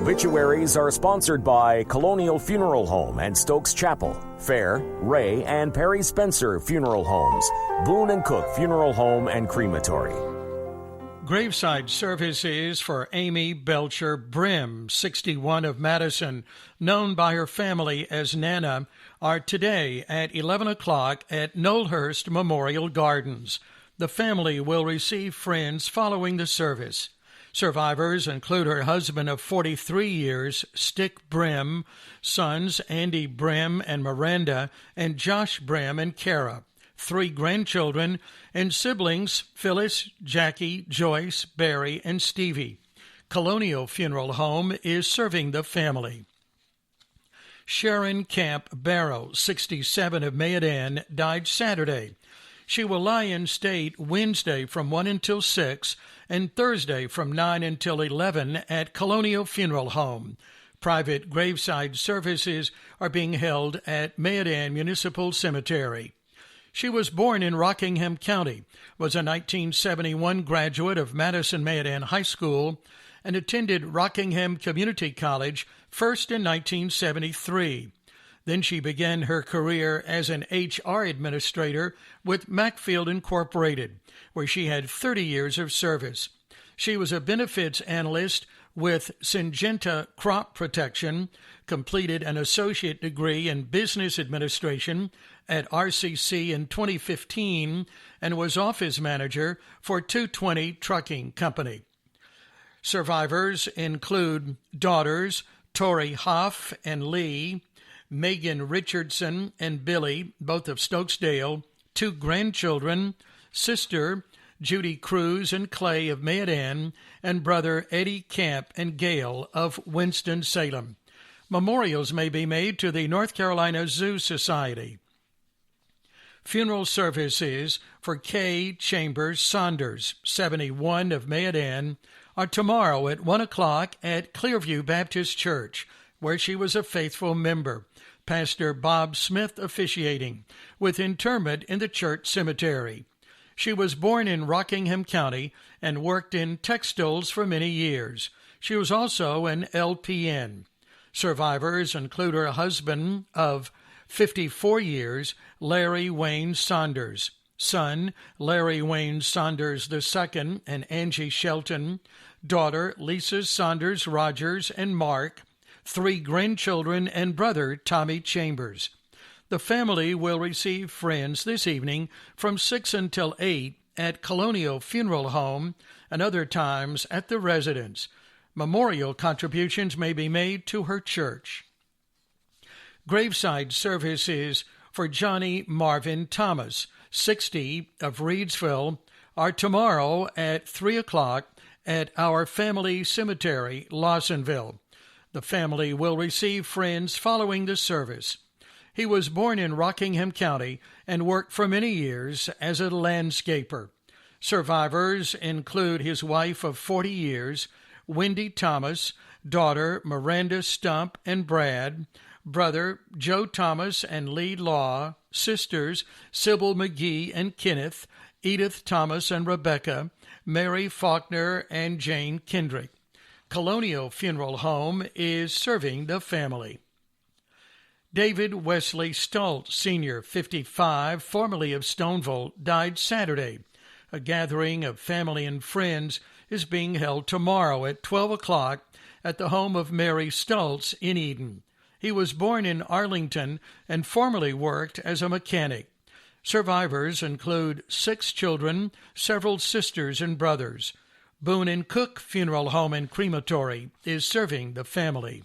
Obituaries are sponsored by Colonial Funeral Home and Stokes Chapel, Fair, Ray, and Perry Spencer Funeral Homes, Boone & Cook Funeral Home and Crematory. Graveside services for Amy Belcher Brim, 61 of Madison, known by her family as Nana, are today at 11 o'clock at Knowlhurst Memorial Gardens. The family will receive friends following the service. Survivors include her husband of 43 years, Stick Brim, sons Andy Brim and Miranda, and Josh Brim and Kara, 3 grandchildren, and siblings Phyllis, Jackie, Joyce, Barry, and Stevie. Colonial Funeral Home is serving the family. Sharon Camp Barrow, 67 of Mayodan, died Saturday. She will lie in state Wednesday from 1 until 6 and Thursday from 9 until 11 at Colonial Funeral Home. Private graveside services are being held at Mayodan Municipal Cemetery. She was born in Rockingham County, was a 1971 graduate of Madison-Mayodan High School, and attended Rockingham Community College first in 1973. Then she began her career as an HR administrator with Macfield Incorporated, where she had 30 years of service. She was a benefits analyst with Syngenta Crop Protection, completed an associate degree in business administration at RCC in 2015, and was office manager for 220 Trucking Company. Survivors include daughters Tori Hoff and Lee, Megan Richardson and Billy, both of Stokesdale, 2 grandchildren, sister Judy Cruz and Clay of Mayodan, and brother Eddie Camp and Gail of Winston-Salem. Memorials may be made to the North Carolina Zoo Society. Funeral services for Kay Chambers Saunders, 71 of Mayodan, are tomorrow at 1 o'clock at Clearview Baptist Church, where she was a faithful member. Pastor Bob Smith officiating, with interment in the church cemetery. She was born in Rockingham County and worked in textiles for many years. She was also an LPN. Survivors include her husband of 54 years, Larry Wayne Saunders, son Larry Wayne Saunders II and Angie Shelton, daughter Lisa Saunders Rogers and Mark, 3 grandchildren, and brother Tommy Chambers. The family will receive friends this evening from 6 until 8 at Colonial Funeral Home and other times at the residence. Memorial contributions may be made to her church. Graveside services for Johnny Marvin Thomas, 60 of Reedsville, are tomorrow at 3 o'clock at Our Family Cemetery, Lawsonville. The family will receive friends following the service. He was born in Rockingham County and worked for many years as a landscaper. Survivors include his wife of 40 years, Wendy Thomas, daughter Miranda Stump and Brad, brother Joe Thomas and Lee Law, sisters Sybil McGee and Kenneth, Edith Thomas and Rebecca, Mary Faulkner and Jane Kendrick. Colonial Funeral Home is serving the family. David Wesley Stolt, Sr., 55, formerly of Stoneville, died Saturday. A gathering of family and friends is being held tomorrow at 12 o'clock at the home of Mary Stoltz in Eden. He was born in Arlington and formerly worked as a mechanic. Survivors include 6 children, several sisters and brothers. Boone & Cook Funeral Home and Crematory is serving the family.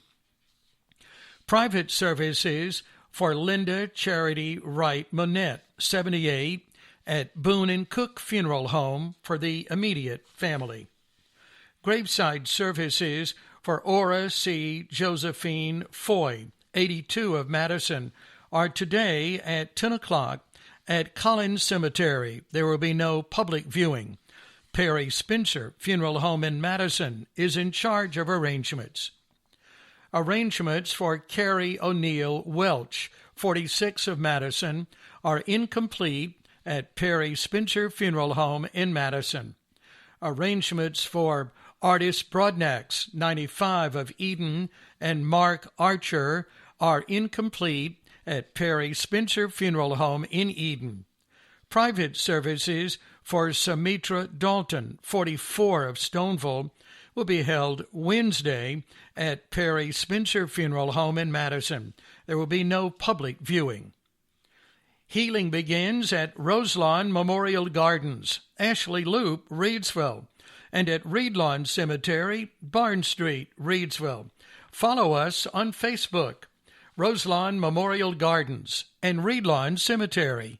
Private services for Linda Charity Wright Monette, 78, at Boone & Cook Funeral Home for the immediate family. Graveside services for Ora C. Josephine Foy, 82 of Madison, are today at 10 o'clock at Collins Cemetery. There will be no public viewing. Perry Spencer Funeral Home in Madison is in charge of arrangements. Arrangements for Carrie O'Neill Welch, 46 of Madison, are incomplete at Perry Spencer Funeral Home in Madison. Arrangements for Artis Broadnax, 95 of Eden, and Mark Archer are incomplete at Perry Spencer Funeral Home in Eden. Private services for Sumitra Dalton, 44 of Stoneville, will be held Wednesday at Perry Spencer Funeral Home in Madison. There will be no public viewing. Healing begins at Roselawn Memorial Gardens, Ashley Loop, Reidsville, and at Reedlawn Cemetery, Barn Street, Reidsville. Follow us on Facebook, Roselawn Memorial Gardens and Reedlawn Cemetery.